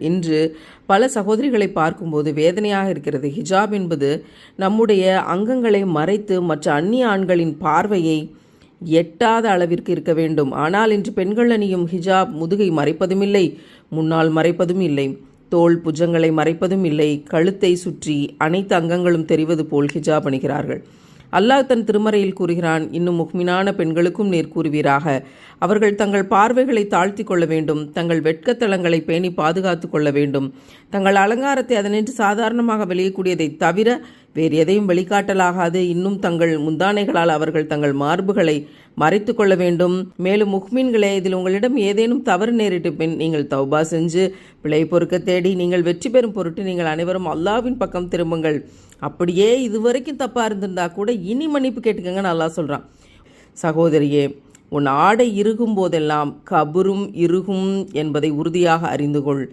இன்று பல சகோதரிகளை பார்க்கும்போது வேதனையாக இருக்கிறது. ஹிஜாப் என்பது நம்முடைய அங்கங்களை மறைத்து மற்ற அந்நிய ஆண்களின் பார்வையை எட்டாத அளவிற்கு இருக்க வேண்டும். ஆனால் இன்று பெண்கள் அணியும் ஹிஜாப் முதுகை மறைப்பதும் இல்லை, முன்னால் மறைப்பதும் இல்லை, தோள் புஜங்களை மறைப்பதும் இல்லை, கழுத்தை சுற்றி அனைத்து அங்கங்களும் தெரிவது போல் ஹிஜாப் அணிகிறார்கள். அல்லாஹ் தன் திருமறையில் கூறுகிறான், இன்னும் முக்மினான பெண்களுக்கும் நேர் கூறுவீராக, அவர்கள் தங்கள் பார்வைகளை தாழ்த்தி கொள்ள வேண்டும், தங்கள் வெட்கத்தலங்களை பேணி பாதுகாத்து கொள்ள வேண்டும், தங்கள் அலங்காரத்தை அதனின்று சாதாரணமாக வெளியக்கூடியதை தவிர வேறு எதையும் வெளிக்காட்டலாகாது. இன்னும் தங்கள் முந்தானைகளால் அவர்கள் தங்கள் மார்புகளை மறைத்து கொள்ள வேண்டும். மேலும் முக்மீன்களே, இதில் உங்களிடம் ஏதேனும் தவறு நேரிட்டு பின் நீங்கள் தௌபா செஞ்சு பிழை பொறுக்க தேடி நீங்கள் வெற்றி பெறும் பொருட்டு நீங்கள் அனைவரும் அல்லாஹ்வின் பக்கம் திரும்புங்கள். அப்படியே இதுவரைக்கும் தப்பாக இருந்திருந்தா கூட இனி மன்னிப்பு கேட்டுக்கங்கன்னு அல்லாஹ் சொல்கிறான். சகோதரியே, உன் ஆடை இறுகும் போதெல்லாம் கபரும் இறுகும் என்பதை உறுதியாக அறிந்து கொள்.